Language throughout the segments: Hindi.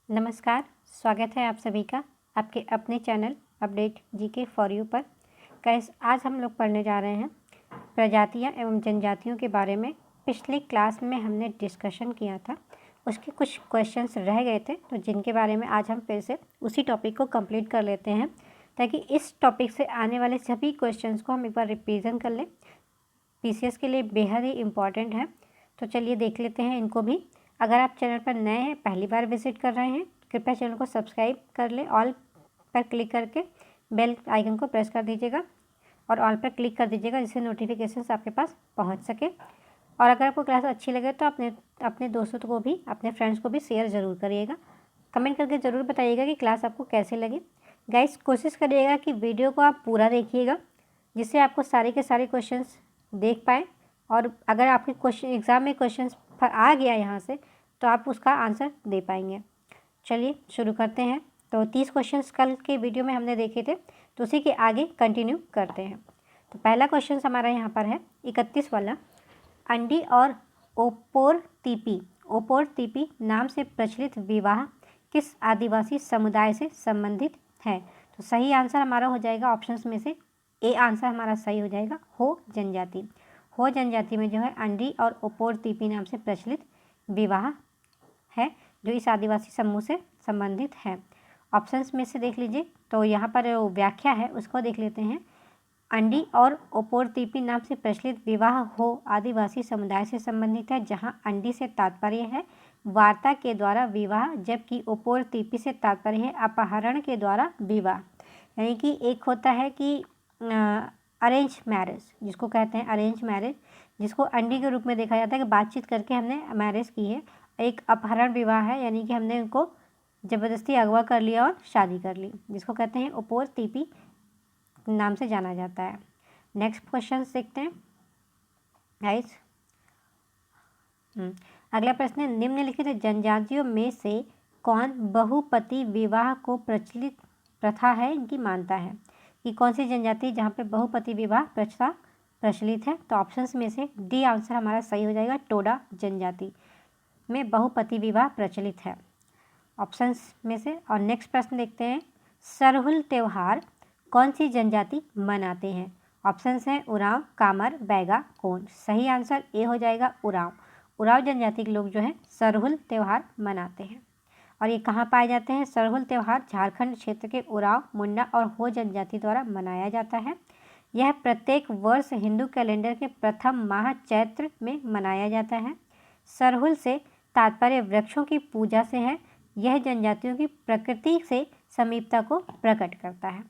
नमस्कार, स्वागत है आप सभी का आपके अपने channel update GK for you पर। गाइस, आज हम लोग पढ़ने जा रहे हैं प्रजातियां एवं जनजातियों के बारे में। पिछली क्लास में हमने डिस्कशन किया था, उसके कुछ क्वेश्चंस रह गए थे, तो जिनके बारे में आज हम फिर से उसी टॉपिक को कंप्लीट कर लेते हैं, ताकि इस टॉपिक से आने वाले सभी क्वेश्चंस को हम एक बार रिवीजन कर लें। पीसीएस के लिए बेहद ही इम्पॉर्टेंट है, तो चलिए देख लेते हैं इनको भी। अगर आप चैनल पर नए हैं, पहली बार विजिट कर रहे हैं, कृपया चैनल को सब्सक्राइब कर लें। ऑल पर क्लिक करके बेल आइकन को प्रेस कर दीजिएगा और ऑल पर क्लिक कर दीजिएगा, जिससे नोटिफिकेशंस आपके पास पहुंच सके। और अगर आपको क्लास अच्छी लगे तो अपने दोस्तों को भी, अपने फ्रेंड्स को भी शेयर ज़रूर करिएगा। कमेंट करके ज़रूर बताइएगा कि क्लास आपको कैसे लगी। गाइस, कोशिश करिएगा कि वीडियो को आप पूरा देखिएगा, जिससे आपको सारे के सारे क्वेश्चंस देख पाएँ। और अगर आपके क्वेश्चन एग्ज़ाम में क्वेश्चंस आ गया यहाँ से, तो आप उसका आंसर दे पाएंगे। चलिए शुरू करते हैं। तो 30 क्वेश्चंस कल के वीडियो में हमने देखे थे, तो उसी के आगे कंटिन्यू करते हैं। तो पहला क्वेश्चन हमारा यहाँ पर है 31 वाला। अंडी और ओपोर नाम से प्रचलित विवाह किस आदिवासी समुदाय से संबंधित है? तो सही आंसर हमारा हो जाएगा ऑप्शंस में से ए आंसर हमारा सही हो जाएगा, हो जनजाति। हो जनजाति में जो है अंडी और ओपोर नाम से प्रचलित विवाह है, जो इस आदिवासी समूह से संबंधित है। ऑप्शंस में से देख लीजिए, तो यहाँ पर व्याख्या है उसको देख लेते हैं। अंडी और ओपोर नाम से प्रचलित विवाह हो आदिवासी समुदाय से संबंधित है, जहाँ अंडी से तात्पर्य है वार्ता के द्वारा विवाह, जबकि ओपोर से तात्पर्य है अपहरण के द्वारा विवाह। यानी कि एक होता है कि अरेंज मैरिज, जिसको कहते हैं अरेंज मैरिज, जिसको अंडी के रूप में देखा जाता है कि बातचीत करके हमने मैरिज की है। एक अपहरण विवाह है, यानी कि हमने उनको ज़बरदस्ती अगवा कर लिया और शादी कर ली, जिसको कहते हैं ओपोर नाम से जाना जाता है। नेक्स्ट क्वेश्चन देखते हैं गाइस। अगला प्रश्न है, निम्नलिखित जनजातियों में से कौन बहुपति विवाह को प्रचलित प्रथा है इनकी मानता है? कि कौन सी जनजाति जहाँ पे बहुपति विवाह प्रथा प्रचलित है? तो ऑप्शंस में से डी आंसर हमारा सही हो जाएगा, टोडा जनजाति में बहुपति विवाह प्रचलित है, ऑप्शंस में से। और नेक्स्ट प्रश्न देखते हैं, सरहुल त्यौहार कौन सी जनजाति मनाते हैं? ऑप्शंस हैं उरांव, कामर, बैगा, कोंड। सही आंसर ए हो जाएगा, उरांव। उरांव जनजाति के लोग जो हैं सरहुल त्यौहार मनाते हैं। और ये कहाँ पाए जाते हैं? सरहुल त्यौहार झारखंड क्षेत्र के उरांव, मुंडा और हो जनजाति द्वारा मनाया जाता है। यह प्रत्येक वर्ष हिंदू कैलेंडर के प्रथम माह चैत्र में मनाया जाता है। सरहुल से तात्पर्य वृक्षों की पूजा से है। यह जनजातियों की प्रकृति से समीपता को प्रकट करता है।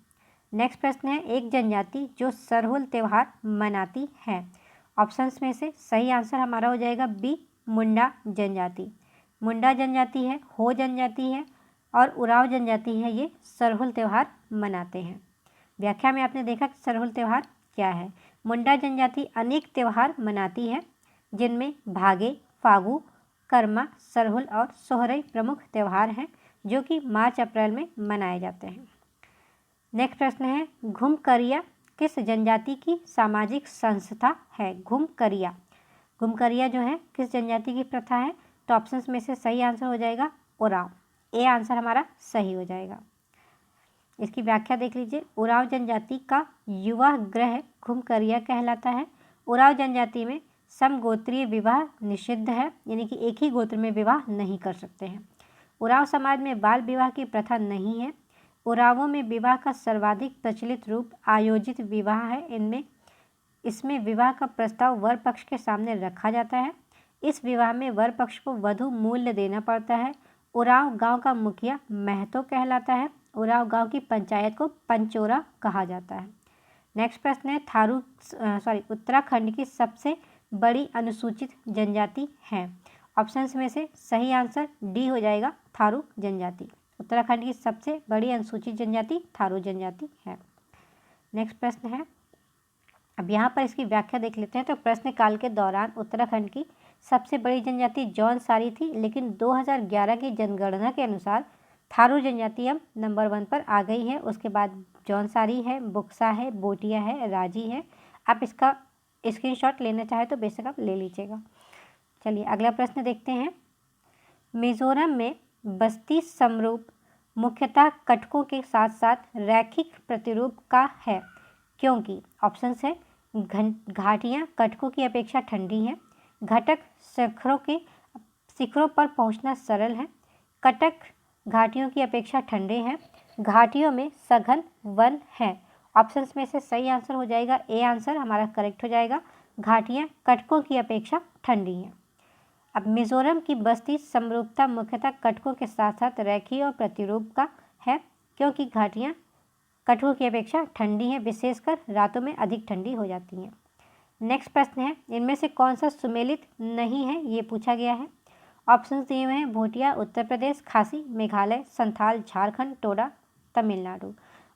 नेक्स्ट प्रश्न है, एक जनजाति जो सरहुल त्यौहार मनाती है। ऑप्शंस में से सही आंसर हमारा हो जाएगा बी, मुंडा जनजाति। मुंडा जनजाति है, हो जनजाति है और उरांव जनजाति है, ये सरहुल त्यौहार मनाते हैं। व्याख्या में आपने देखा कि सरहुल त्यौहार क्या है। मुंडा जनजाति अनेक त्यौहार मनाती है, जिनमें भागे, फागु, कर्मा, सरहुल और सोहरई प्रमुख त्यौहार हैं, जो कि मार्च अप्रैल में मनाए जाते हैं। नेक्स्ट प्रश्न है, घुमकरिया किस जनजाति की सामाजिक संस्था है? घुमकरिया जो है किस जनजाति की प्रथा है? तो ऑप्शंस में से सही आंसर हो जाएगा उरांव। ए आंसर हमारा सही हो जाएगा। इसकी व्याख्या देख लीजिए, उरांव जनजाति का युवा ग्रह घुमकरिया कहलाता है। उरांव जनजाति में समगोत्रीय विवाह निषिद्ध है, यानी कि एक ही गोत्र में विवाह नहीं कर सकते हैं। उरांव समाज में बाल विवाह की प्रथा नहीं है। उरांवों में विवाह का सर्वाधिक प्रचलित रूप आयोजित विवाह है। इसमें विवाह का प्रस्ताव वर पक्ष के सामने रखा जाता है। इस विवाह में वर पक्ष को वधु मूल्य देना पड़ता है। उरांव गांव का मुखिया महतो कहलाता है। उरांव गांव की पंचायत को पंचोरा कहा जाता है। नेक्स्ट प्रश्न है, उत्तराखंड की सबसे बड़ी अनुसूचित जनजाति है। ऑप्शंस में से सही आंसर डी हो जाएगा, थारू जनजाति। उत्तराखंड की सबसे बड़ी अनुसूचित जनजाति थारू जनजाति है। नेक्स्ट प्रश्न है, अब यहाँ पर इसकी व्याख्या देख लेते हैं। तो प्रश्नकाल के दौरान उत्तराखंड की सबसे बड़ी जनजाति जौनसारी थी, लेकिन 2011 की जनगणना के अनुसार थारू जनजाति अब नंबर 1 पर आ गई है। उसके बाद जौनसारी है, बुक्सा है, बोटिया है, राजी है। आप इसका स्क्रीनशॉट लेना चाहे तो बेशक आप ले लीजिएगा। चलिए अगला प्रश्न देखते हैं। मिजोरम में बस्ती समरूप मुख्यतः कटकों के साथ साथ रैखिक प्रतिरूप का है, क्योंकि ऑप्शंस है घाटियाँ कटकों की अपेक्षा ठंडी हैं, घटक शिखरों पर पहुंचना सरल है, कटक घाटियों की अपेक्षा ठंडे हैं, घाटियों में सघन वन है। ऑप्शंस में से सही आंसर हो जाएगा ए आंसर हमारा करेक्ट हो जाएगा, घाटियाँ कटकों की अपेक्षा ठंडी हैं। अब मिजोरम की बस्ती समरूपता मुख्यतः कटकों के साथ साथ रेखीय और प्रतिरूप का है, क्योंकि घाटियाँ कटकों की अपेक्षा ठंडी हैं, विशेषकर रातों में अधिक ठंडी हो जाती हैं। नेक्स्ट प्रश्न है, इनमें से कौन सा सुमेलित नहीं है, ये पूछा गया है। ऑप्शन दिए हुए हैं भोटिया उत्तर प्रदेश, खासी मेघालय, संथाल झारखंड, टोडा तमिलनाडु।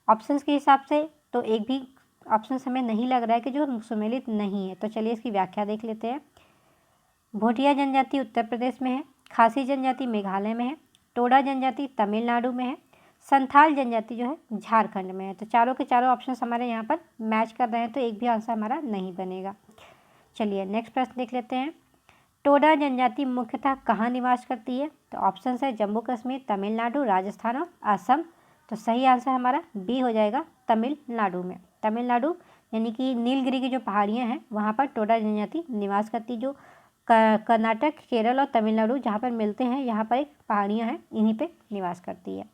ऑप्शंस के हिसाब से तो एक भी ऑप्शन हमें नहीं लग रहा है कि जो सुमेलित नहीं है, तो चलिए इसकी व्याख्या देख लेते हैं। भोटिया जनजाति उत्तर प्रदेश में है, खासी जनजाति मेघालय में है, टोडा जनजाति तमिलनाडु में है, संथाल जनजाति जो है झारखंड में है। तो चारों के चारों ऑप्शन हमारे यहाँ पर मैच कर रहे हैं, तो एक भी आंसर हमारा नहीं बनेगा। चलिए नेक्स्ट प्रश्न देख लेते हैं। टोडा जनजाति मुख्यतः कहाँ निवास करती है? तो ऑप्शन है जम्मू कश्मीर, तमिलनाडु, राजस्थान और असम। तो सही आंसर हमारा बी हो जाएगा, तमिलनाडु में। तमिलनाडु यानी कि नीलगिरी की जो पहाड़ियाँ हैं वहाँ पर टोडा जनजाति निवास करती, जो कर्नाटक, केरल और तमिलनाडु जहाँ पर मिलते हैं, यहाँ पर एक पहाड़ियाँ हैं, इन्हीं पे निवास करती है।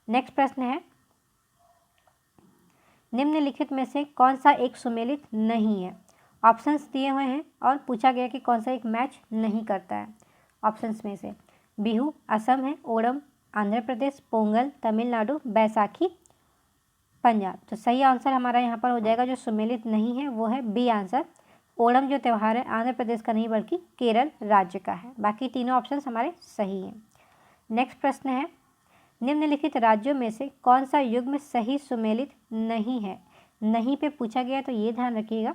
नेक्स्ट प्रश्न है, निम्नलिखित में से कौन सा एक सुमेलित नहीं है? ऑप्शंस दिए हुए हैं और पूछा गया कि कौन सा एक मैच नहीं करता है। ऑप्शंस में से बिहू असम है, ओणम आंध्र प्रदेश, पोंगल तमिलनाडु, बैसाखी पंजाब। तो सही आंसर हमारा यहाँ पर हो जाएगा, जो सुमेलित नहीं है वो है बी आंसर। ओणम जो त्यौहार है आंध्र प्रदेश का नहीं बल्कि केरल राज्य का है। बाकी तीनों ऑप्शंस हमारे सही हैं। नेक्स्ट प्रश्न है, निम्नलिखित राज्यों में से कौन सा युग्म सही सुमेलित नहीं है? नहीं पे पूछा गया, तो ये ध्यान रखिएगा,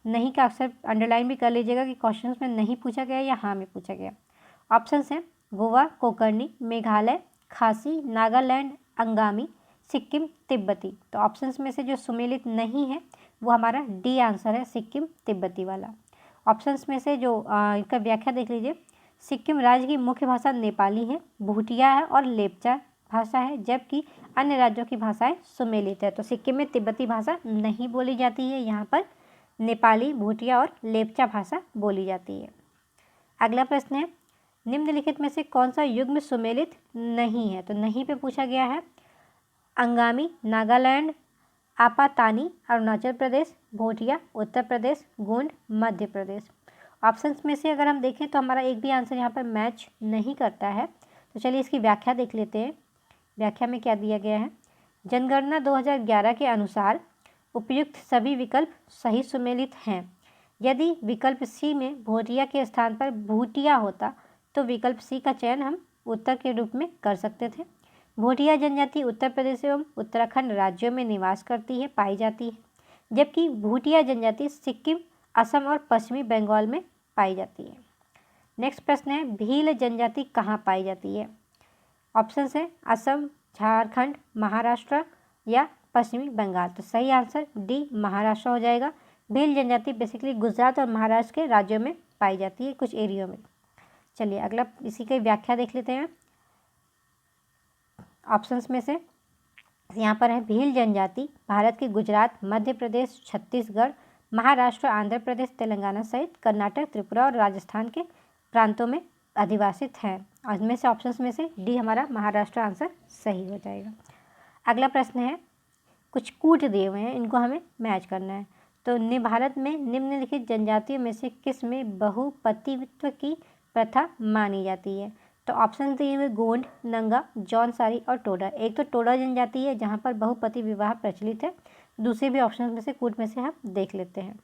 नहीं का अक्सर अंडरलाइन भी कर लीजिएगा कि क्वेश्चंस में नहीं पूछा गया या हाँ में पूछा गया। ऑप्शंस हैं गोवा, कोंकणी, मेघालय, खासी, नागालैंड, अंगामी, सिक्किम, तिब्बती। तो ऑप्शंस में से जो सुमेलित नहीं है वो हमारा डी आंसर है, सिक्किम तिब्बती वाला। ऑप्शंस में से जो इसका व्याख्या देख लीजिए, सिक्किम राज्य की मुख्य भाषा नेपाली है, भूटिया है और लेप्चा भाषा है, जबकि अन्य राज्यों की भाषाएं सुमेलित है। तो सिक्किम में तिब्बती भाषा नहीं बोली जाती है, यहाँ पर नेपाली, भूटिया और लेप्चा भाषा बोली जाती है। अगला प्रश्न है, निम्नलिखित में से कौन सा युग्म सुमेलित नहीं है? तो नहीं पे पूछा गया है अंगामी नागालैंड, आपातानी अरुणाचल प्रदेश, भोटिया उत्तर प्रदेश, गोंड मध्य प्रदेश। ऑप्शंस में से अगर हम देखें तो हमारा एक भी आंसर यहाँ पर मैच नहीं करता है। तो चलिए इसकी व्याख्या देख लेते हैं। व्याख्या में क्या दिया गया है, जनगणना 2011 के अनुसार उपयुक्त सभी विकल्प सही सुमेलित हैं। यदि विकल्प सी में भोटिया के स्थान पर भूटिया होता तो विकल्प सी का चयन हम उत्तर के रूप में कर सकते थे। भोटिया जनजाति उत्तर प्रदेश एवं उत्तराखंड राज्यों में निवास करती है, पाई जाती है, जबकि भूटिया जनजाति सिक्किम, असम और पश्चिमी बंगाल में पाई जाती है। नेक्स्ट प्रश्न है, भील जनजाति कहाँ पाई जाती है? ऑप्शन है असम, झारखंड, महाराष्ट्र या पश्चिमी बंगाल। तो सही आंसर डी महाराष्ट्र हो जाएगा। भील जनजाति बेसिकली गुजरात और महाराष्ट्र के राज्यों में पाई जाती है, कुछ एरियो में। चलिए अगला इसी की व्याख्या देख लेते हैं। ऑप्शंस में से यहाँ पर है भील जनजाति भारत के गुजरात, मध्य प्रदेश, छत्तीसगढ़, महाराष्ट्र, आंध्र प्रदेश, तेलंगाना सहित कर्नाटक, त्रिपुरा और राजस्थान के प्रांतों में अधिवासित हैं। और इनमें से ऑप्शंस में से डी हमारा महाराष्ट्र आंसर सही हो जाएगा। अगला प्रश्न है, कुछ कूट दिए हुए हैं, इनको हमें मैच करना है। तो भारत में निम्नलिखित जनजातियों में से किस में बहुपतित्व की प्रथा मानी जाती है? तो ऑप्शन दिए हुए गोंड, नंगा, जौनसारी और टोडा। एक तो टोडा जनजाति है जहाँ पर बहुपति विवाह प्रचलित है, दूसरे भी ऑप्शन में से कूट में से हम देख लेते हैं।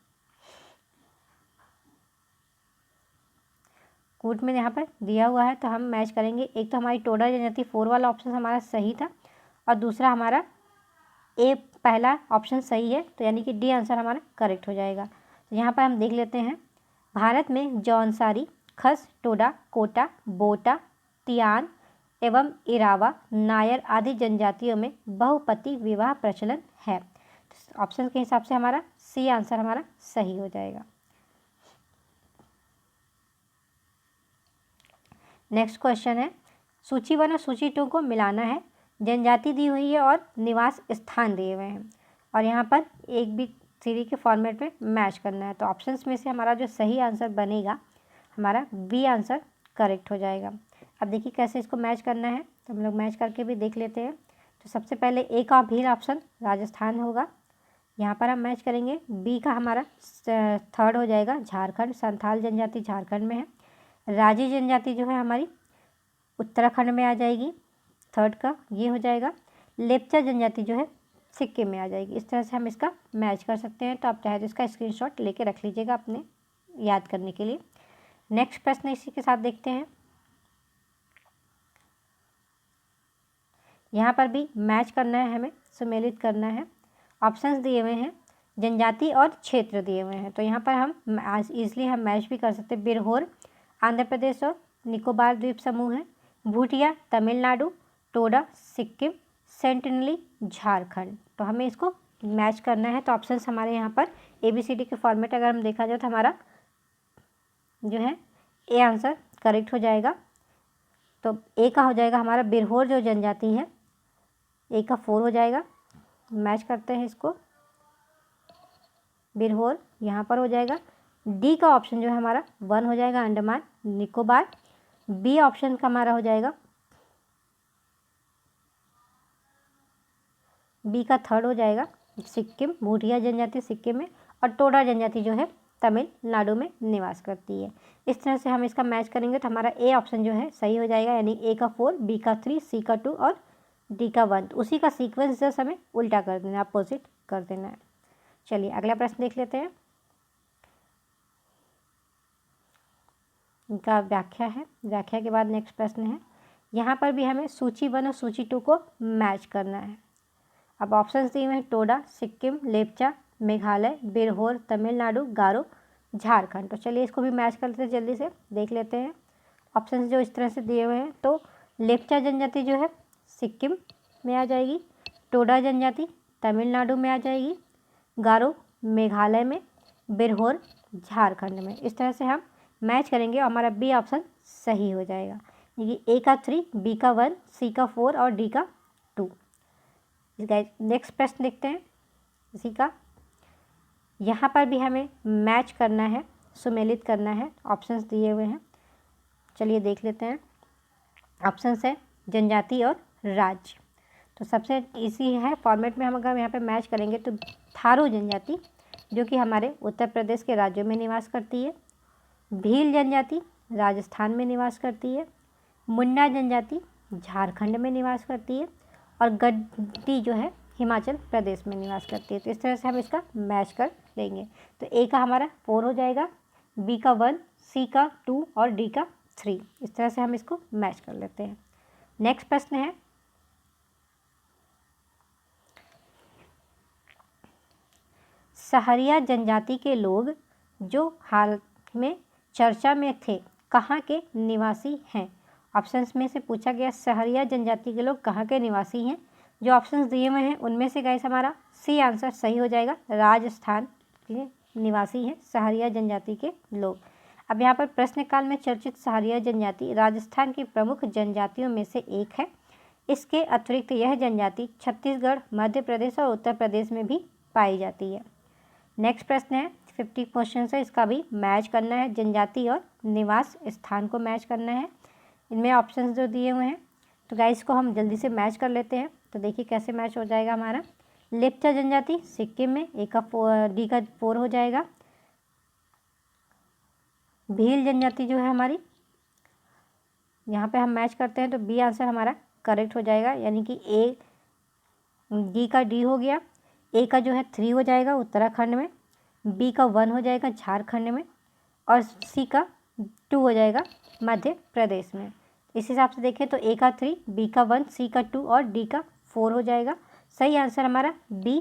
कूट में यहाँ पर दिया हुआ है तो हम मैच करेंगे। एक तो हमारी टोडा जनजाति 4 वाला ऑप्शन हमारा सही था और दूसरा हमारा ए पहला ऑप्शन सही है, तो यानी कि डी आंसर हमारा करेक्ट हो जाएगा। तो यहाँ पर हम देख लेते हैं, भारत में जौनसारी, खस, टोडा, कोटा, बोटा, तियान एवं इरावा, नायर आदि जनजातियों में बहुपति विवाह प्रचलन है। ऑप्शन के हिसाब से हमारा सी आंसर हमारा सही हो जाएगा। नेक्स्ट क्वेश्चन है, सूची 1 और सूची 2 को मिलाना है। जनजाति दी हुई है और निवास स्थान दिए हुए हैं और यहाँ पर एक भी सीरी के फॉर्मेट में मैच करना है। तो ऑप्शंस में से हमारा जो सही आंसर बनेगा हमारा बी आंसर करेक्ट हो जाएगा। अब देखिए कैसे इसको मैच करना है, तो हम लोग मैच करके भी देख लेते हैं। तो सबसे पहले ए का भी ऑप्शन राजस्थान होगा, यहाँ पर हम मैच करेंगे। बी का हमारा थर्ड हो जाएगा झारखंड, संथाल जनजाति झारखंड में है। राजी जनजाति जो है हमारी उत्तराखंड में आ जाएगी, थर्ड का ये हो जाएगा। लेप्चा जनजाति जो है सिक्किम में आ जाएगी। इस तरह से हम इसका मैच कर सकते हैं। तो आप चाहे तो इसका स्क्रीनशॉट लेके रख लीजिएगा अपने याद करने के लिए। नेक्स्ट प्रश्न इसी के साथ देखते हैं। यहाँ पर भी मैच करना है, हमें सुमेलित करना है। ऑप्शंस दिए हुए हैं, जनजाति और क्षेत्र दिए हुए हैं। तो यहाँ पर हम ईजिली हम मैच भी कर सकते हैं। बिरहोर आंध्र प्रदेश और निकोबार द्वीप समूह है। भूटिया तमिलनाडु, टोडा सिक्किम, सेंटिनली झारखंड। तो हमें इसको मैच करना है। तो ऑप्शंस हमारे यहाँ पर ABCD के फॉर्मेट अगर हम देखा जाए तो हमारा जो है ए आंसर करेक्ट हो जाएगा। तो ए का हो जाएगा हमारा बिरहोर जो जनजाति है, ए का 4 हो जाएगा। मैच करते हैं इसको, बिरहोर यहाँ पर हो जाएगा। डी का ऑप्शन जो है हमारा 1 हो जाएगा अंडमान निकोबार। बी ऑप्शन का हमारा हो जाएगा, बी का थर्ड हो जाएगा सिक्किम, भूटिया जनजाति सिक्किम में, और टोडा जनजाति जो है तमिलनाडु में निवास करती है। इस तरह से हम इसका मैच करेंगे तो हमारा ए ऑप्शन जो है सही हो जाएगा, यानी ए का 4, बी का 3, सी का 2 और डी का 1। उसी का सीक्वेंस जस्ट हमें उल्टा कर देना है, अपोजिट कर देना है। चलिए अगला प्रश्न देख लेते हैं। इनका व्याख्या है, व्याख्या के बाद नेक्स्ट प्रश्न है। यहाँ पर भी हमें सूची 1 और सूची 2 को मैच करना है। अब ऑप्शंस दिए हुए हैं टोडा सिक्किम, लेप्चा मेघालय, बिरहोर तमिलनाडु, गारो झारखंड। तो चलिए इसको भी मैच कर लेते हैं, जल्दी से देख लेते हैं। ऑप्शंस जो इस तरह से दिए हुए हैं, तो लेप्चा जनजाति जो है सिक्किम में आ जाएगी, टोडा जनजाति तमिलनाडु में आ जाएगी, गारो मेघालय में, बिरहोर झारखंड में। इस तरह से हम मैच करेंगे और हमारा बी ऑप्शन सही हो जाएगा। ये ए का 3, बी का 1, सी का 4 और डी का 2। नेक्स्ट प्रश्न देखते हैं इसी का। यहाँ पर भी हमें मैच करना है, सुमेलित करना है। ऑप्शंस दिए हुए हैं, चलिए देख लेते हैं। ऑप्शंस है जनजाति और राज्य। तो सबसे इजी है फॉर्मेट में, हम अगर यहाँ पे मैच करेंगे तो थारू जनजाति जो कि हमारे उत्तर प्रदेश के राज्यों में निवास करती है, भील जनजाति राजस्थान में निवास करती है, मुंडा जनजाति झारखंड में निवास करती है और गड्डी जो है हिमाचल प्रदेश में निवास करती है। तो इस तरह से हम इसका मैच कर लेंगे। तो ए का हमारा 4 हो जाएगा, बी का 1, सी का 2 और डी का 3। इस तरह से हम इसको मैच कर लेते हैं। नेक्स्ट प्रश्न है, सहरिया जनजाति के लोग जो हाल में चर्चा में थे कहाँ के निवासी हैं? ऑप्शंस में से पूछा गया सहरिया जनजाति के लोग कहाँ के निवासी हैं। जो ऑप्शंस दिए हुए हैं उनमें से गाइस हमारा सी आंसर सही हो जाएगा, राजस्थान के निवासी हैं सहरिया जनजाति के लोग। अब यहाँ पर प्रश्नकाल में चर्चित सहरिया जनजाति राजस्थान की प्रमुख जनजातियों में से एक है। इसके अतिरिक्त यह जनजाति छत्तीसगढ़, मध्य प्रदेश और उत्तर प्रदेश में भी पाई जाती है। नेक्स्ट प्रश्न है, 50 क्वेश्चन है, इसका भी मैच करना है, जनजाति और निवास स्थान को मैच करना है। इनमें ऑप्शंस जो दिए हुए हैं, तो गाइस को हम जल्दी से मैच कर लेते हैं। तो देखिए कैसे मैच हो जाएगा हमारा। लेप्चा जनजाति सिक्किम में, ए का 4, डी का 4 हो जाएगा। भील जनजाति जो है हमारी, यहाँ पे हम मैच करते हैं तो बी आंसर हमारा करेक्ट हो जाएगा, यानी कि ए, डी का डी हो गया, ए का जो है 3 हो जाएगा उत्तराखंड में, बी का 1 हो जाएगा झारखंड में और सी का 2 हो जाएगा मध्य प्रदेश में। इस हिसाब से देखें तो ए का 3, बी का 1, सी का 2 और डी का 4 हो जाएगा। सही आंसर हमारा बी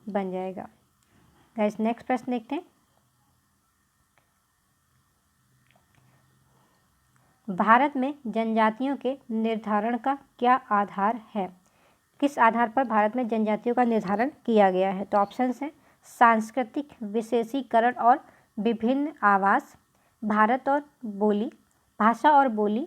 बन जाएगा। गाइस नेक्स्ट प्रश्न देखते हैं। भारत में जनजातियों के निर्धारण का क्या आधार है? किस आधार पर भारत में जनजातियों का निर्धारण किया गया है? तो ऑप्शंस हैं सांस्कृतिक विशेषीकरण और विभिन्न आवास, भारत और बोली, भाषा और बोली,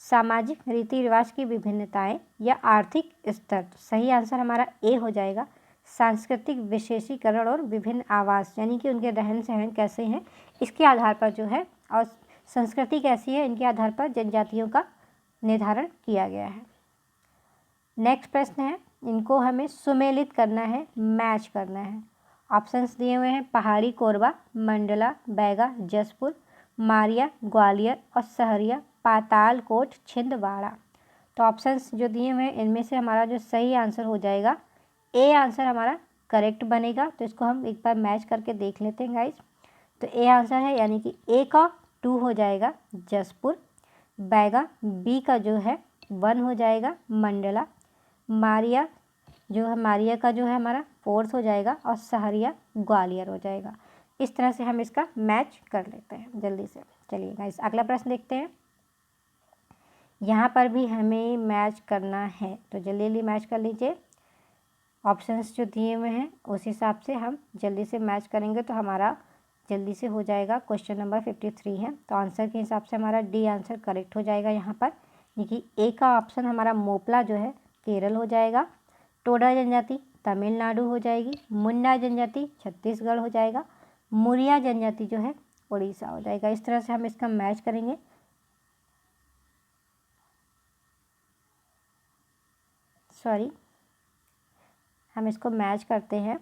सामाजिक रीति रिवाज की विभिन्नताएं या आर्थिक स्तर। तो सही आंसर हमारा ए हो जाएगा, सांस्कृतिक विशेषीकरण और विभिन्न आवास, यानी कि उनके रहन सहन कैसे हैं इसके आधार पर जो है, और संस्कृति कैसी है इनके आधार पर जनजातियों का निर्धारण किया गया है। नेक्स्ट प्रश्न है, इनको हमें सुमेलित करना है, मैच करना है। ऑप्शंस दिए हुए हैं, पहाड़ी कोरबा, मंडला, बैगा, जसपुर, मारिया, ग्वालियर और सहरिया, पातालकोट, छिंदवाड़ा। तो ऑप्शंस जो दिए हुए हैं इनमें से हमारा जो सही आंसर हो जाएगा ए आंसर हमारा करेक्ट बनेगा। तो इसको हम एक बार मैच करके देख लेते हैं गाइज। तो ए आंसर है, यानी कि ए का 2 हो जाएगा जसपुर, बैगा बी का जो है 1 हो जाएगा मंडला, मारिया जो है मारिया का जो है हमारा 4 हो जाएगा और सहरिया ग्वालियर हो जाएगा। इस तरह से हम इसका मैच कर लेते हैं जल्दी से। चलिए गाइस अगला प्रश्न देखते हैं। यहाँ पर भी हमें मैच करना है, तो जल्दी मैच कर लीजिए। ऑप्शंस जो दिए हुए हैं उस हिसाब से हम जल्दी से मैच करेंगे तो हमारा जल्दी से हो जाएगा। क्वेश्चन नंबर 53 है, तो आंसर के हिसाब से हमारा डी आंसर करेक्ट हो जाएगा। यहाँ पर देखिए ए का ऑप्शन हमारा मोपला जो है केरल हो जाएगा, टोडा जनजाति तमिलनाडु हो जाएगी, मुंडा जनजाति छत्तीसगढ़ हो जाएगा, मुरिया जनजाति जो है उड़ीसा हो जाएगा। इस तरह से हम इसका मैच करेंगे। हम इसको मैच करते हैं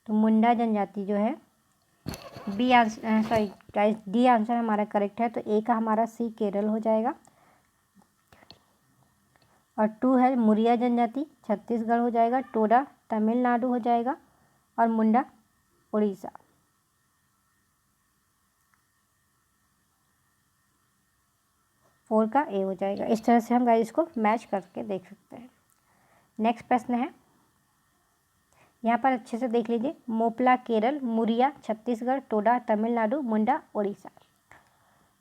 तो मुंडा जनजाति जो है डी आंसर हमारा करेक्ट है। तो ए का हमारा सी केरल हो जाएगा और 2 है मुरिया जनजाति छत्तीसगढ़ हो जाएगा, टोडा तमिलनाडु हो जाएगा और मुंडा उड़ीसा। फोर का ए हो जाएगा। इस तरह से हम गाइस इसको मैच करके देख सकते हैं। नेक्स्ट प्रश्न है, यहाँ पर अच्छे से देख लीजिए, मोपला केरल, मुरिया छत्तीसगढ़, टोडा तमिलनाडु, मुंडा उड़ीसा।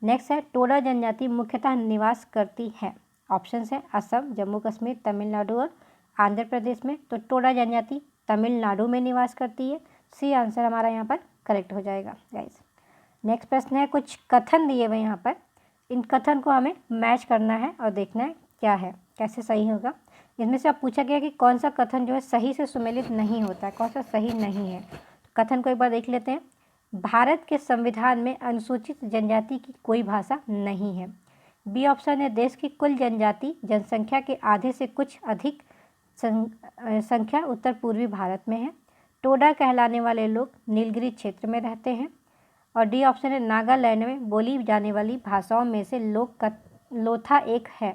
नेक्स्ट है, टोडा जनजाति मुख्यतः निवास करती है। ऑप्शन है असम, जम्मू कश्मीर, तमिलनाडु और आंध्र प्रदेश में। तो टोडा जनजाति तमिलनाडु में निवास करती है। सी आंसर हमारा यहाँ पर करेक्ट हो जाएगा गाइस। नेक्स्ट प्रश्न है, कुछ कथन दिए हुए यहाँ पर, इन कथन को हमें मैच करना है और देखना है क्या है, कैसे सही होगा। इसमें से अब पूछा गया कि कौन सा कथन जो है सही से सुमेलित नहीं होता है, कौन सा सही नहीं है। कथन को एक बार देख लेते हैं। भारत के संविधान में अनुसूचित जनजाति की कोई भाषा नहीं है। बी ऑप्शन है, देश की कुल जनजाति जनसंख्या के आधे से कुछ अधिक संख्या उत्तर पूर्वी भारत में है। टोडा कहलाने वाले लोग नीलगिरी क्षेत्र में रहते हैं। और डी ऑप्शन है, नागालैंड में बोली जाने वाली भाषाओं में से लोथा एक है।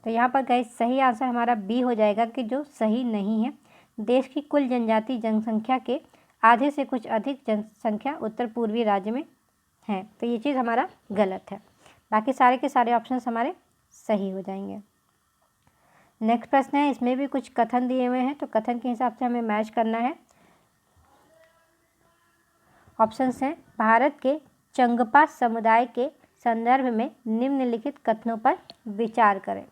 तो यहाँ पर गाइस सही आंसर हमारा बी हो जाएगा कि जो सही नहीं है। देश की कुल जनजाति जनसंख्या के आधे से कुछ अधिक जनसंख्या उत्तर पूर्वी राज्य में है। तो ये चीज़ हमारा गलत है। बाकी सारे के सारे ऑप्शंस हमारे सही हो जाएंगे। नेक्स्ट प्रश्न है, इसमें भी कुछ कथन दिए हुए हैं, तो कथन के हिसाब से हमें मैच करना है। ऑप्शंस हैं, भारत के चंगपा समुदाय के संदर्भ में निम्नलिखित कथनों पर विचार करें।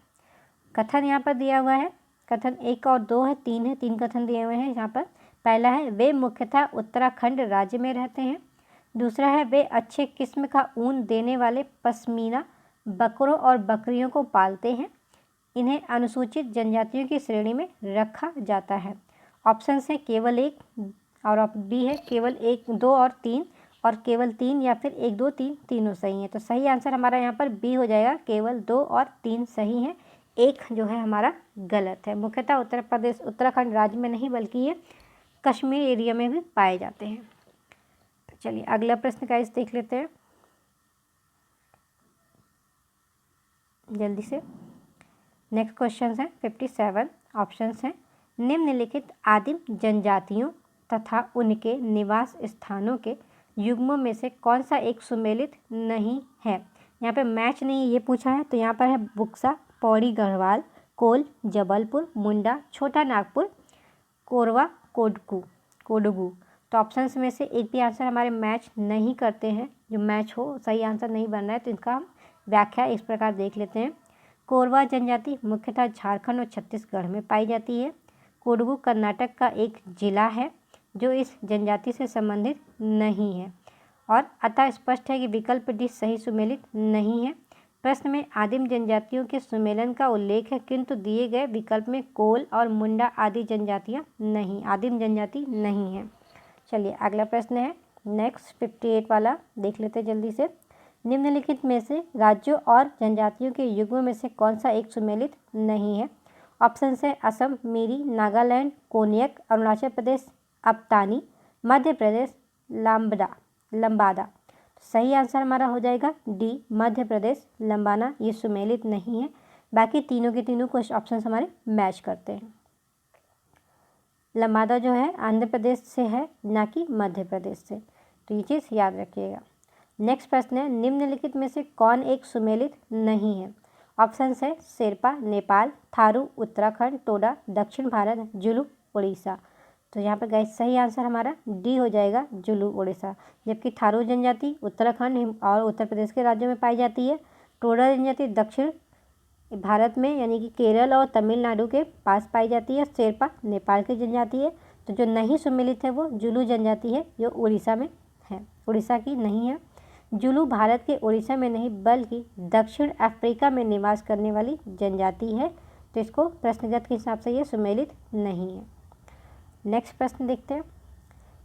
कथन यहाँ पर दिया हुआ है, कथन 1 और 2 है, 3 है, 3 कथन दिए हुए हैं यहाँ पर। पहला है, वे मुख्यतः उत्तराखंड राज्य में रहते हैं। दूसरा है, वे अच्छे किस्म का ऊन देने वाले पश्मीना बकरों और बकरियों को पालते हैं। इन्हें अनुसूचित जनजातियों की श्रेणी में रखा जाता है। ऑप्शन है केवल 1 और डी है केवल 1, 2 और 3 और केवल 3 या फिर 1, 2, 3 तीनों सही हैं। तो सही आंसर हमारा यहाँ पर बी हो जाएगा, केवल 2 और 3 सही हैं, 1 जो है हमारा गलत है। मुख्यतः उत्तराखंड राज्य में नहीं बल्कि ये कश्मीर एरिया में भी पाए जाते हैं। तो चलिए अगला प्रश्न का इस देख लेते हैं जल्दी से। नेक्स्ट क्वेश्चन है 57। ऑप्शंस हैं, निम्नलिखित आदिम जनजातियों तथा उनके निवास स्थानों के युग्मों में से कौन सा एक सुमेलित नहीं है। यहाँ पे मैच नहीं ये पूछा है, तो यहाँ पर है बुक्सा, पौड़ी गढ़वाल, कोल, जबलपुर, मुंडा, छोटा नागपुर, कोरवा, कोडगू। तो ऑप्शंस में से एक भी आंसर हमारे मैच नहीं करते हैं। जो मैच हो सही आंसर नहीं बन रहा है, तो इसका हम व्याख्या इस प्रकार देख लेते हैं। कोरवा जनजाति मुख्यतः झारखंड और छत्तीसगढ़ में पाई जाती है। कोडगू कर्नाटक का एक जिला है जो इस जनजाति से संबंधित नहीं है। और अतः स्पष्ट है कि विकल्प डी सही सुमेलित नहीं है। प्रश्न में आदिम जनजातियों के सुमेलन का उल्लेख है, किंतु दिए गए विकल्प में कोल और मुंडा आदि जनजातियाँ नहीं, आदिम जनजाति नहीं है। चलिए अगला प्रश्न है नेक्स्ट 58 वाला, देख लेते हैं जल्दी से। निम्नलिखित में से राज्यों और जनजातियों के युग्म में से कौन सा एक सुमेलित नहीं है? ऑप्शन है असम, मिरी, नागालैंड, कोन्याक, अरुणाचल प्रदेश अप्तानी, मध्य प्रदेश लंबादा। सही आंसर हमारा हो जाएगा डी, मध्य प्रदेश लंबाना, ये सुमेलित नहीं है। बाकी तीनों के तीनों कुछ ऑप्शन हमारे मैच करते हैं। लंबादा जो है आंध्र प्रदेश से है, ना कि मध्य प्रदेश से, तो ये चीज़ याद रखिएगा। नेक्स्ट प्रश्न है निम्नलिखित में से कौन एक सुमेलित नहीं है? ऑप्शन है शेरपा नेपाल, थारू उत्तराखंड, टोडा दक्षिण भारत, जुलू उड़ीसा। तो यहाँ पर गाइस सही आंसर हमारा डी हो जाएगा, जुलू उड़ीसा। जबकि थारू जनजाति उत्तराखंड और उत्तर प्रदेश के राज्यों में पाई जाती है। टोडा जनजाति दक्षिण भारत में यानी कि केरल और तमिलनाडु के पास पाई जाती है। शेरपा नेपाल की जनजाति है। तो जो नहीं सुमेलित है वो जुलू जनजाति है, जो उड़ीसा में है, उड़ीसा की नहीं है। जुलू भारत के उड़ीसा में नहीं बल्कि दक्षिण अफ्रीका में निवास करने वाली जनजाति है। तो इसको प्रश्नगत के हिसाब से ये सुमेलित नहीं है। नेक्स्ट प्रश्न देखते हैं।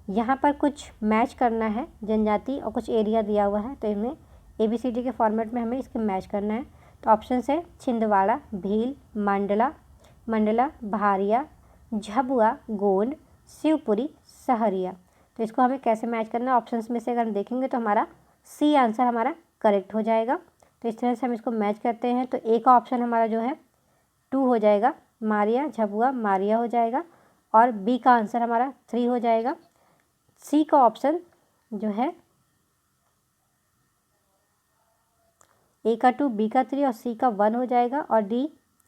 यहाँ पर कुछ मैच करना है जनजाति और कुछ एरिया दिया हुआ है, तो इनमें ABCD के फॉर्मेट में हमें इसके मैच करना है। तो ऑप्शन है छिंदवाड़ा, भील, मंडला, भारिया, झबुआ, गोंड, शिवपुरी, सहरिया। तो इसको हमें कैसे मैच करना है? ऑप्शंस में से अगर हम देखेंगे तो हमारा सी आंसर हमारा करेक्ट हो जाएगा। तो इस तरह से हम इसको मैच करते हैं। तो ए का ऑप्शन हमारा जो है 2 हो जाएगा, मारिया, झबुआ, मारिया हो जाएगा। और बी का आंसर हमारा 3 हो जाएगा। सी का ऑप्शन जो है ए का 2, बी का 3 और सी का 1 हो जाएगा। और डी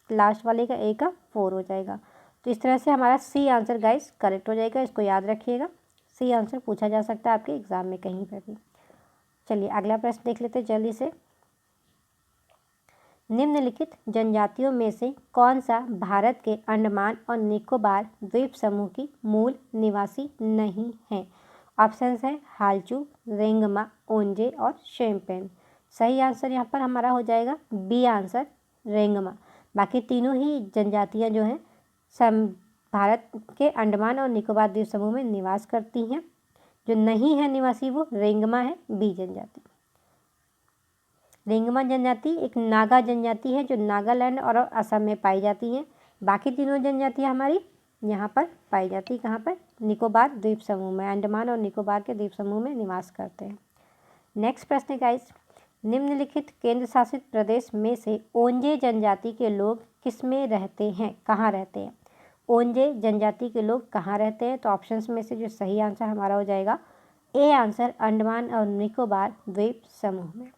लास्ट वाले का ए का 4 हो जाएगा। तो इस तरह से हमारा सी आंसर गाइस करेक्ट हो जाएगा। इसको याद रखिएगा, सी आंसर पूछा जा सकता है आपके एग्जाम में कहीं पर भी। चलिए अगला प्रश्न देख लेते हैं जल्दी से। निम्नलिखित जनजातियों में से कौन सा भारत के अंडमान और निकोबार द्वीप समूह की मूल निवासी नहीं है? ऑप्शन है हालचू, रेंगमा, ओंजे और शेम्पेन। सही आंसर यहाँ पर हमारा हो जाएगा बी आंसर, रेंगमा। बाकी तीनों ही जनजातियाँ जो हैं भारत के अंडमान और निकोबार द्वीप समूह में निवास करती हैं। जो नहीं है निवासी वो रेंगमा है, बी जनजाति। रेंगमा जनजाति एक नागा जनजाति है जो नागालैंड और असम में पाई जाती है। बाकी तीनों जनजातियाँ हमारी यहाँ पर पाई जाती है, कहाँ पर? निकोबार द्वीप समूह में, अंडमान और निकोबार के द्वीप समूह में निवास करते हैं। नेक्स्ट प्रश्न गाइस, निम्नलिखित केंद्र शासित प्रदेश में से ओंजे जनजाति के लोग किस में रहते हैं, कहाँ रहते हैं? ओंजे जनजाति के लोग कहाँ रहते हैं? तो ऑप्शंस में से जो सही आंसर हमारा हो जाएगा ए आंसर, अंडमान और निकोबार द्वीप समूह में।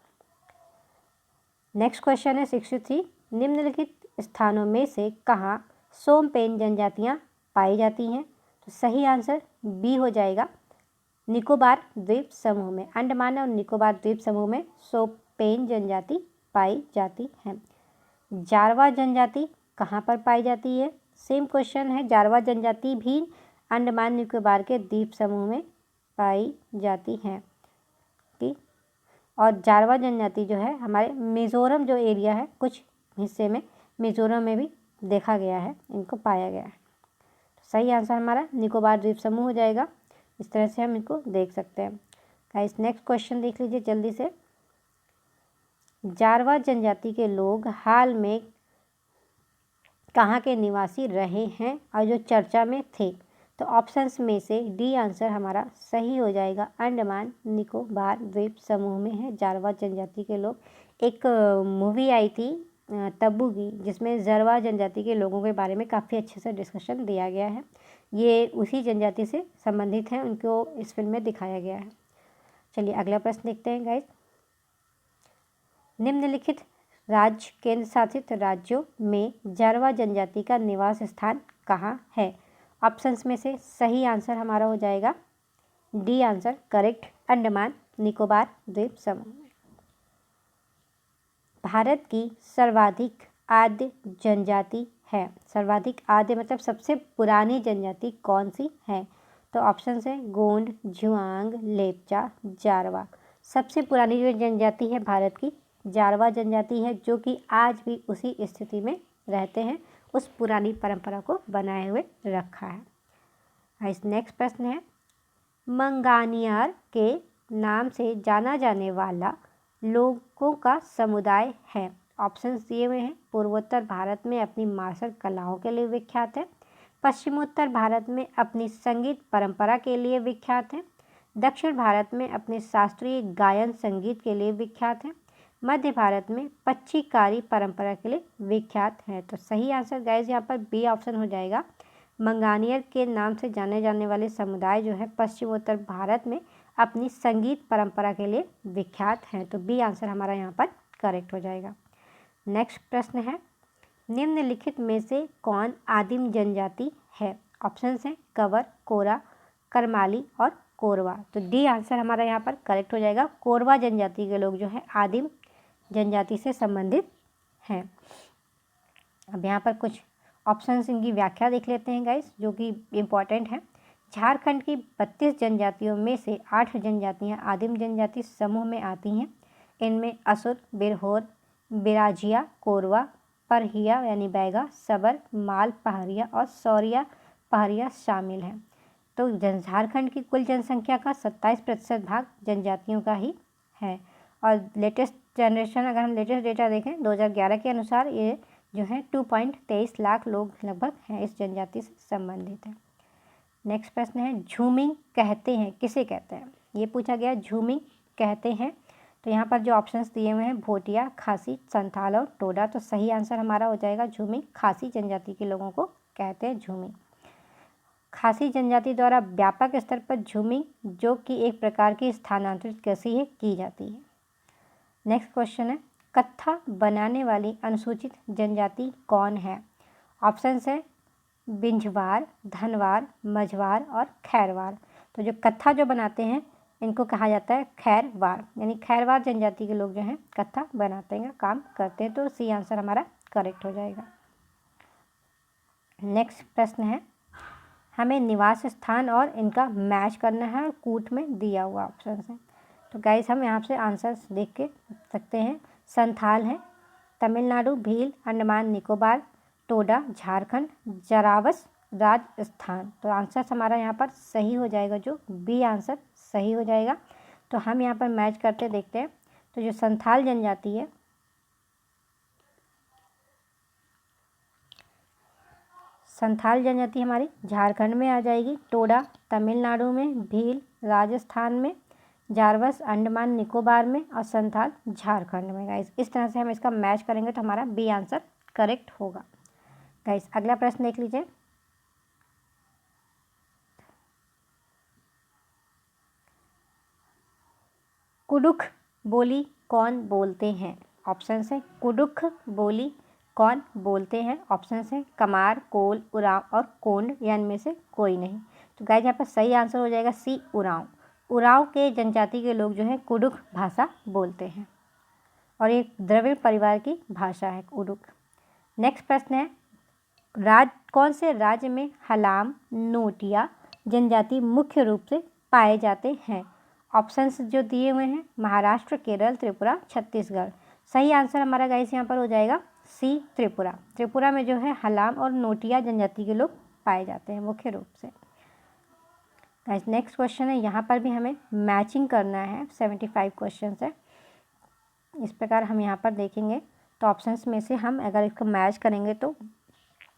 नेक्स्ट क्वेश्चन है 63। निम्नलिखित स्थानों में से कहाँ सोमपेन जनजातियाँ पाई जाती हैं? तो सही आंसर बी हो जाएगा, निकोबार द्वीप समूह में। अंडमान और निकोबार द्वीप समूह में सोमपेन जनजाति पाई जाती है। जारवा जनजाति कहाँ पर पाई जाती है? सेम क्वेश्चन है। जारवा जनजाति भी अंडमान निकोबार के द्वीप समूह में पाई जाती है। ठीक, और जारवा जनजाति जो है हमारे मिज़ोरम जो एरिया है, कुछ हिस्से में मिज़ोरम में भी देखा गया है, इनको पाया गया है। तो सही आंसर हमारा निकोबार द्वीप समूह हो जाएगा। इस तरह से हम इनको देख सकते हैं। गाइस नेक्स्ट क्वेश्चन देख लीजिए जल्दी से। जारवा जनजाति के लोग हाल में कहाँ के निवासी रहे हैं और जो चर्चा में थे? तो ऑप्शंस में से डी आंसर हमारा सही हो जाएगा, अंडमान निकोबार द्वीप समूह में है जारवा जनजाति के लोग। एक मूवी आई थी तब्बू की, जिसमें जारवा जनजाति के लोगों के बारे में काफ़ी अच्छे से डिस्कशन दिया गया है। ये उसी जनजाति से संबंधित हैं, उनको इस फिल्म में दिखाया गया है। चलिए अगला प्रश्न देखते हैं गाइस। निम्नलिखित राज्य केंद्र शासित राज्यों में जारवा जनजाति का निवास स्थान कहाँ है? ऑप्शंस में से सही आंसर हमारा हो जाएगा D answer, correct, Andaman Nicobar द्वीप समूह में। भारत की सर्वाधिक आद्य जनजाति है। सर्वाधिक आद्य मतलब सबसे पुरानी जनजाति कौन सी है? तो ऑप्शन है गोंड, जुआंग, लेपचा, जारवा। सबसे पुरानी जो जनजाति है भारत की जारवा जनजाति है, जो कि आज भी उसी स्थिति में रहते हैं, उस पुरानी परंपरा को बनाए हुए रखा है। इस नेक्स्ट प्रश्न है, मंगानियार के नाम से जाना जाने वाला लोगों का समुदाय है। ऑप्शंस दिए हुए हैं। पूर्वोत्तर भारत में अपनी मार्शल कलाओं के लिए विख्यात है, पश्चिमोत्तर भारत में अपनी संगीत परंपरा के लिए विख्यात है, दक्षिण भारत में अपने शास्त्रीय गायन संगीत के लिए विख्यात है, मध्य भारत में पच्चीकारी परंपरा के लिए विख्यात है। तो सही आंसर गाइस यहाँ पर बी ऑप्शन हो जाएगा। मंगानियर के नाम से जाने जाने वाले समुदाय जो है पश्चिमोत्तर भारत में अपनी संगीत परंपरा के लिए विख्यात हैं। तो बी आंसर हमारा यहाँ पर करेक्ट हो जाएगा। नेक्स्ट प्रश्न है, निम्नलिखित में से कौन आदिम जनजाति है? ऑप्शंस हैं कंवर, कोरा, करमाली और कोरवा। तो डी आंसर हमारा यहाँ पर करेक्ट हो जाएगा। कोरवा जनजाति के लोग जो है आदिम जनजाति से संबंधित हैं। अब यहाँ पर कुछ ऑप्शंस इनकी व्याख्या देख लेते हैं गाइस, जो कि इम्पॉर्टेंट है। झारखंड की 32 जनजातियों में से 8 जनजातियाँ आदिम जनजाति समूह में आती हैं। इनमें असुर, बिरहोर, बिराजिया, कोरवा, परहिया यानी बैगा, सबर, माल पहाड़िया और सौरिया पहाड़िया शामिल हैं। तो झारखंड की कुल जनसंख्या का 27% भाग जनजातियों का ही है। और लेटेस्ट जनरेशन, अगर हम लेटेस्ट डेटा देखें 2011 के अनुसार, ये जो है 2.23 लाख लोग लगभग हैं इस जनजाति से संबंधित है। नेक्स्ट प्रश्न है, झूमिंग कहते हैं किसे कहते हैं? ये पूछा गया, झूमिंग कहते हैं। तो यहाँ पर जो ऑप्शंस दिए हुए हैं भोटिया, खासी, संथाल और टोडा। तो सही आंसर हमारा हो जाएगा झूमिंग। खासी जनजाति के लोगों को कहते हैं झूमिंग। खासी जनजाति द्वारा व्यापक स्तर पर झूमिंग, जो कि एक प्रकार की स्थानांतरित कृषि है, की जाती है। नेक्स्ट क्वेश्चन है, कत्था बनाने वाली अनुसूचित जनजाति कौन है? ऑप्शंस है बिंझवार, धनवार, मझवार और खैरवार। तो जो कत्था जो बनाते हैं इनको कहा जाता है खैरवार, यानी खैरवार जनजाति के लोग जो हैं कत्था बनाते हैं, काम करते हैं। तो सी आंसर हमारा करेक्ट हो जाएगा। नेक्स्ट प्रश्न है, हमें निवास स्थान और इनका मैच करना है और कूट में दिया हुआ ऑप्शन है। तो गाइस हम यहाँ से आंसर्स देख के सकते हैं। संथाल है तमिलनाडु, भील अंडमान निकोबार, टोडा झारखंड, जरावस राजस्थान। तो आंसर हमारा यहाँ पर सही हो जाएगा, जो बी आंसर सही हो जाएगा। तो हम यहाँ पर मैच करते देखते हैं। तो जो संथाल जनजाति है, संथाल जनजाति हमारी झारखंड में आ जाएगी, टोडा तमिलनाडु में, भील राजस्थान में, जारवस अंडमान निकोबार में और संथाल झारखंड में। गाइस इस तरह से हम इसका मैच करेंगे तो हमारा बी आंसर करेक्ट होगा। गाइस अगला प्रश्न देख लीजिए, कुडुख बोली कौन बोलते हैं? ऑप्शन है कुडुख बोली कौन बोलते हैं? ऑप्शन है कमार, कोल, उरांव और कोंड, या इनमें से कोई नहीं। तो गाइस यहाँ पर सही आंसर हो जाएगा सी उरांव। उरांव के जनजाति के लोग जो है कुडुख भाषा बोलते हैं और एक द्रविड़ परिवार की भाषा है कुडुख। नेक्स्ट प्रश्न है, कौन से राज्य में हलाम, नोटिया जनजाति मुख्य रूप से पाए जाते हैं? ऑप्शंस जो दिए हुए हैं महाराष्ट्र, केरल, त्रिपुरा, छत्तीसगढ़। सही आंसर हमारा गाइस यहाँ पर हो जाएगा सी त्रिपुरा। त्रिपुरा में जो है हलाम और नोटिया जनजाति के लोग पाए जाते हैं मुख्य रूप से। गाइस नेक्स्ट क्वेश्चन है, यहाँ पर भी हमें मैचिंग करना है। 75 क्वेश्चन है। इस प्रकार हम यहाँ पर देखेंगे तो ऑप्शंस में से हम अगर इसको मैच करेंगे तो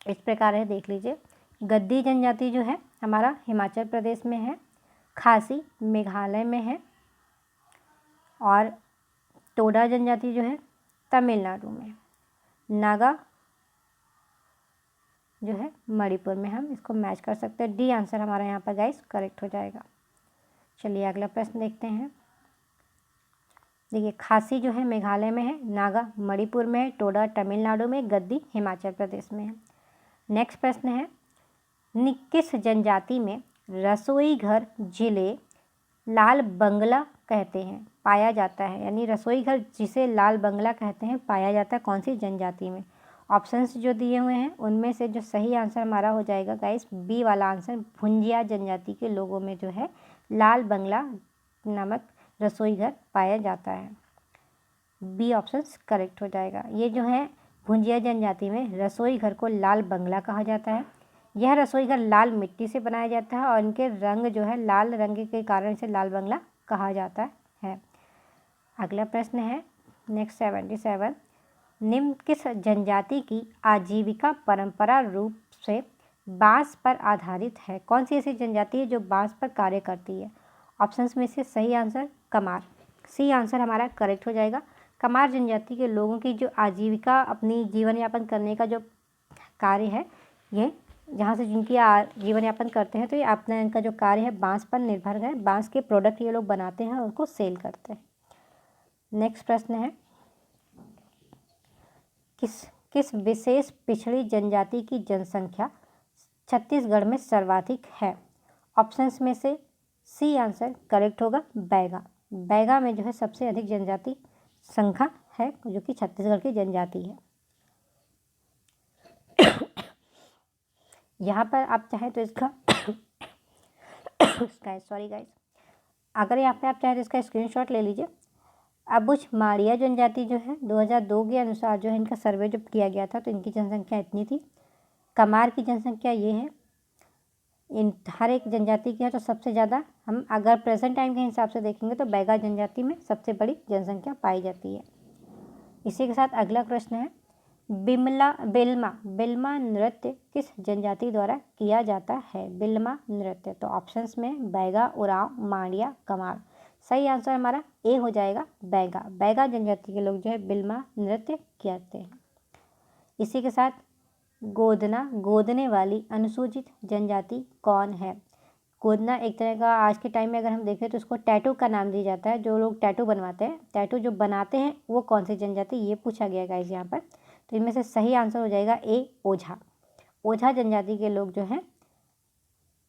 इस प्रकार है, देख लीजिए। गद्दी जनजाति जो है हमारा हिमाचल प्रदेश में है, खासी मेघालय में है और टोडा जनजाति जो है तमिलनाडु में, नागा जो है मणिपुर में। हम इसको मैच कर सकते हैं। डी आंसर हमारा यहाँ पर गाइस करेक्ट हो जाएगा। चलिए अगला प्रश्न देखते हैं। देखिए खासी जो है मेघालय में है, नागा मणिपुर में है, टोडा तमिलनाडु में, गद्दी हिमाचल प्रदेश में है। नेक्स्ट प्रश्न है, किस जनजाति में रसोई घर जिले लाल बंगला कहते हैं पाया जाता है? यानी रसोई घर जिसे लाल बंगला कहते हैं पाया जाता है कौन सी जनजाति में? ऑप्शंस जो दिए हुए हैं उनमें से जो सही आंसर हमारा हो जाएगा गाइस बी वाला आंसर। भुंजिया जनजाति के लोगों में जो है लाल बंगला नामक रसोई घर पाया जाता है। बी ऑप्शन करेक्ट हो जाएगा। ये जो है भुंजिया जनजाति में रसोई घर को लाल बंगला कहा जाता है। यह रसोई घर लाल मिट्टी से बनाया जाता है और इनके रंग जो है लाल रंग के कारण इसे लाल बंगला कहा जाता है। अगला प्रश्न है नेक्स्ट 77, निम्न किस जनजाति की आजीविका परंपरा रूप से बांस पर आधारित है? कौन सी ऐसी जनजाति है जो बांस पर कार्य करती है? ऑप्शंस में से सही आंसर कमार, सी आंसर हमारा करेक्ट हो जाएगा। कमार जनजाति के लोगों की जो आजीविका, अपनी जीवन यापन करने का जो कार्य है, ये जहाँ से जिनकी जीवन यापन करते हैं, तो ये अपना इनका जो कार्य है बांस पर निर्भर है। बांस के प्रोडक्ट ये लोग बनाते हैं और उनको सेल करते हैं। नेक्स्ट प्रश्न है, किस विशेष पिछड़ी जनजाति की जनसंख्या छत्तीसगढ़ में सर्वाधिक है? ऑप्शंस में से सी आंसर करेक्ट होगा, बैगा। बैगा में जो है सबसे अधिक जनजाति संख्या है जो कि छत्तीसगढ़ की जनजाति है। यहाँ पर आप चाहें तो इसका सॉरी गाइस, अगर यहाँ पे आप चाहें तो इसका स्क्रीनशॉट ले लीजिए। अबुझ माड़िया जनजाति जो है 2002 के अनुसार जो है इनका सर्वे जब किया गया था तो इनकी जनसंख्या इतनी थी। कमार की जनसंख्या ये है, इन हर एक जनजाति की है तो सबसे ज़्यादा हम अगर प्रेजेंट टाइम के हिसाब से देखेंगे तो बैगा जनजाति में सबसे बड़ी जनसंख्या पाई जाती है। इसी के साथ अगला प्रश्न है, बिल्मा नृत्य किस जनजाति द्वारा किया जाता है? बिल्मा नृत्य, तो ऑप्शंस में बैगा, उरांव, मांडिया, कमार। सही आंसर हमारा ए हो जाएगा, बैगा। बैगा जनजाति के लोग जो है बिल्मा नृत्य करते हैं। इसी के साथ गोदने वाली अनुसूचित जनजाति कौन है? गोदना एक तरह का आज के टाइम में अगर हम देखें तो उसको टैटू का नाम दिया जाता है। जो लोग टैटू बनवाते हैं, टैटू जो बनाते हैं वो कौन सी जनजाति, ये पूछा गया गाइस यहाँ पर। तो इनमें से सही आंसर हो जाएगा ए, ओझा। ओझा जनजाति के लोग जो हैं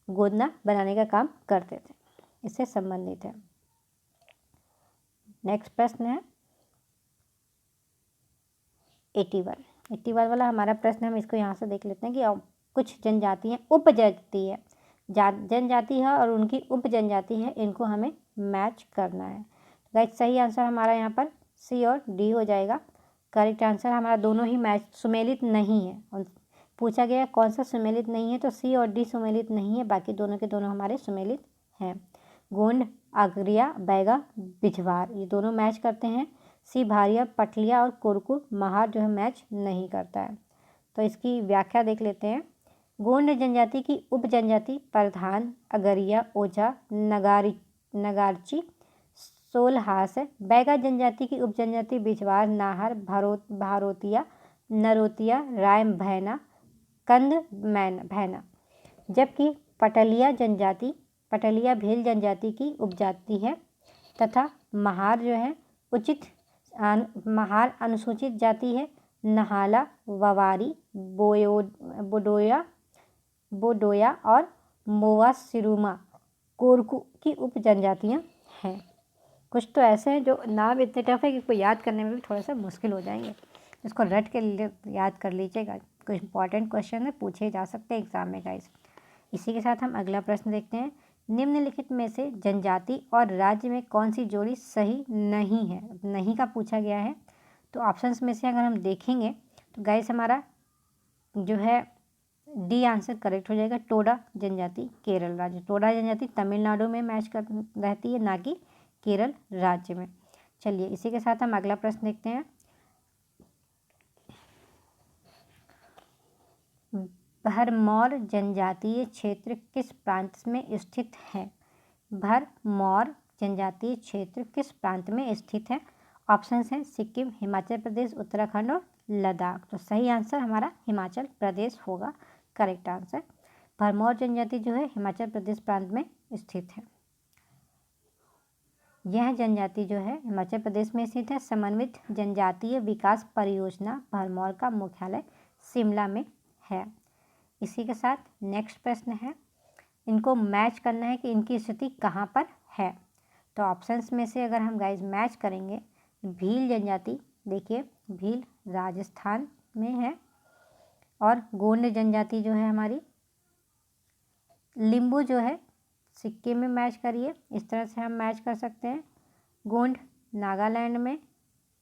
गोदना बनाने का काम करते थे, इससे संबंधित है। नेक्स्ट प्रश्न है 81 वाला हमारा प्रश्न। हम इसको यहाँ से देख लेते हैं कि कुछ जनजातियाँ उपजाति है, जनजाति है और उनकी उप जनजाति है, इनको हमें मैच करना है। तो गाइस सही आंसर हमारा यहाँ पर सी और डी हो जाएगा। करेक्ट आंसर हमारा दोनों ही मैच सुमेलित नहीं है। और पूछा गया कौन सा सुमेलित नहीं है, तो सी और डी सुमेलित नहीं है, बाकी दोनों के दोनों हमारे सुमेलित हैं। गोंड, आगरिया, बैगा, बिझवार ये दोनों मैच करते हैं। सी भारिया, पटलिया और कोरकू महार जो है मैच नहीं करता है। तो इसकी व्याख्या देख लेते हैं। गोंड जनजाति की उप जनजाति प्रधान, अगरिया, ओझा, नगारची, सोलहास है। बैगा जनजाति की उप जनजाति बिझवार, नाहर, भारोतिया, नरोतिया, राय भैना, कंद भैना। जबकि पटलिया भील जनजाति की उपजाति है तथा महार जो है महार अनुसूचित जाति है। नहाला, ववारी, बोडोया और मोवा सिरुमा कोरकू की उप जनजातियाँ हैं। कुछ तो ऐसे हैं जो नाम इतने टफ है कि कोई याद करने में भी थोड़ा सा मुश्किल हो जाएंगे, इसको रट के याद कर लीजिएगा। कुछ इंपॉर्टेंट क्वेश्चन है, पूछे जा सकते हैं एग्जाम में गाइस। इसी के साथ हम अगला प्रश्न देखते हैं। निम्नलिखित में से जनजाति और राज्य में कौन सी जोड़ी सही नहीं है? नहीं का पूछा गया है, तो ऑप्शंस में से अगर हम देखेंगे तो गाइस हमारा जो है डी आंसर करेक्ट हो जाएगा। टोडा जनजाति केरल राज्य, टोडा जनजाति तमिलनाडु में मैच कर रहती है, ना कि केरल राज्य में। चलिए इसी के साथ हम अगला प्रश्न देखते हैं। भरमौर जनजातीय क्षेत्र किस प्रांत में स्थित है? भरमौर जनजातीय क्षेत्र किस प्रांत में स्थित है? ऑप्शंस हैं सिक्किम, हिमाचल प्रदेश, उत्तराखंड और लद्दाख। तो सही आंसर हमारा हिमाचल प्रदेश होगा, करेक्ट आंसर। भरमौर जनजाति जो है हिमाचल प्रदेश प्रांत में स्थित है। यह जनजाति जो है हिमाचल प्रदेश में स्थित है। समन्वित जनजातीय विकास परियोजना भरमौर का मुख्यालय शिमला में है। इसी के साथ नेक्स्ट प्रश्न है, इनको मैच करना है कि इनकी स्थिति कहाँ पर है। तो ऑप्शंस में से अगर हम गाइस मैच करेंगे, भील जनजाति देखिए भील राजस्थान में है, और गोंड जनजाति जो है हमारी लिंबू जो है सिक्किम में मैच करिए। इस तरह से हम मैच कर सकते हैं। गोंड नागालैंड में,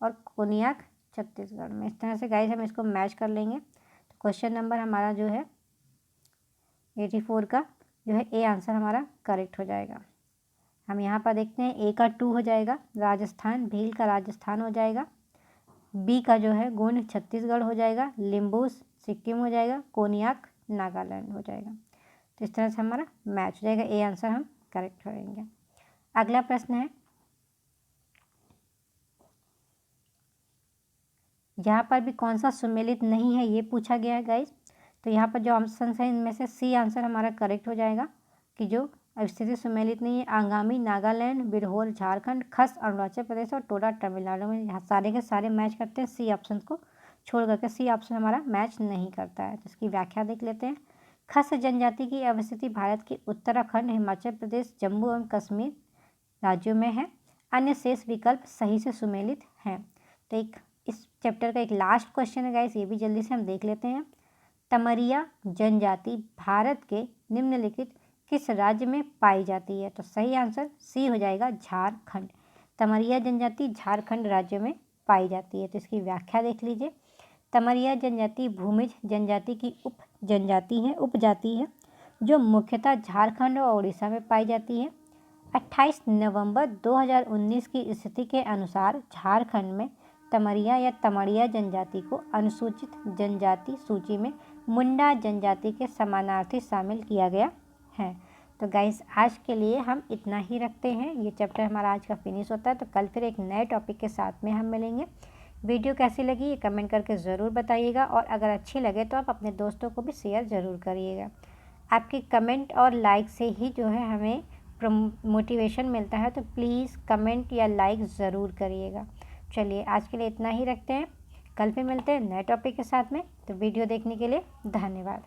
और कोनियाक छत्तीसगढ़ में। इस तरह से गाइस हम इसको मैच कर लेंगे। तो क्वेश्चन नंबर हमारा जो है 84 का जो है ए आंसर हमारा करेक्ट हो जाएगा। हम यहाँ पर देखते हैं ए का 2 हो जाएगा राजस्थान, भील का राजस्थान हो जाएगा, बी का जो है गोंड छत्तीसगढ़ हो जाएगा, लिम्बू सिक्किम हो जाएगा, कोनियाक नागालैंड हो जाएगा। तो इस तरह से हमारा मैच हो जाएगा, ए आंसर हम करेक्ट करेंगे। अगला प्रश्न है, यहाँ पर भी कौन सा सुमेलित नहीं है ये पूछा गया है गाइस। तो यहाँ पर जो ऑप्शन है इनमें से सी आंसर हमारा करेक्ट हो जाएगा कि जो स्थिति सुमेलित नहीं है आंगामी नागालैंड, बिरहोर झारखंड, खस अरुणाचल प्रदेश और टोडा तमिलनाडु में। यहाँ सारे के सारे मैच करते हैं, सी ऑप्शन को छोड़ करके सी ऑप्शन हमारा मैच नहीं करता है। तो इसकी व्याख्या देख लेते हैं। खस जनजाति की अवस्थिति भारत के उत्तराखंड, हिमाचल प्रदेश, जम्मू एवं कश्मीर राज्यों में है। अन्य शेष विकल्प सही से सुमेलित हैं। तो एक इस चैप्टर का एक लास्ट क्वेश्चन है गाइस, ये भी जल्दी से हम देख लेते हैं। तमरिया जनजाति भारत के निम्नलिखित किस राज्य में पाई जाती है? तो सही आंसर सी हो जाएगा झारखंड। तमरिया जनजाति झारखंड राज्य में पाई जाती है। तो इसकी व्याख्या देख लीजिए। तमरिया जनजाति भूमिज जनजाति की उपजाति है जो मुख्यतः झारखंड और उड़ीसा में पाई जाती है। 28 नवंबर 2019 की स्थिति के अनुसार झारखंड में तमरिया या तमड़िया जनजाति को अनुसूचित जनजाति सूची में मुंडा जनजाति के समानार्थी शामिल किया गया है। तो गाइस आज के लिए हम इतना ही रखते हैं। ये चैप्टर हमारा आज का फिनिश होता है। तो कल फिर एक नए टॉपिक के साथ में हम मिलेंगे। वीडियो कैसी लगी ये कमेंट करके ज़रूर बताइएगा, और अगर अच्छी लगे तो आप अपने दोस्तों को भी शेयर ज़रूर करिएगा। आपके कमेंट और लाइक से ही जो है हमें मोटिवेशन मिलता है। तो प्लीज़ कमेंट या लाइक ज़रूर करिएगा। चलिए आज के लिए इतना ही रखते हैं, कल फिर मिलते हैं नए टॉपिक के साथ में। तो वीडियो देखने के लिए धन्यवाद।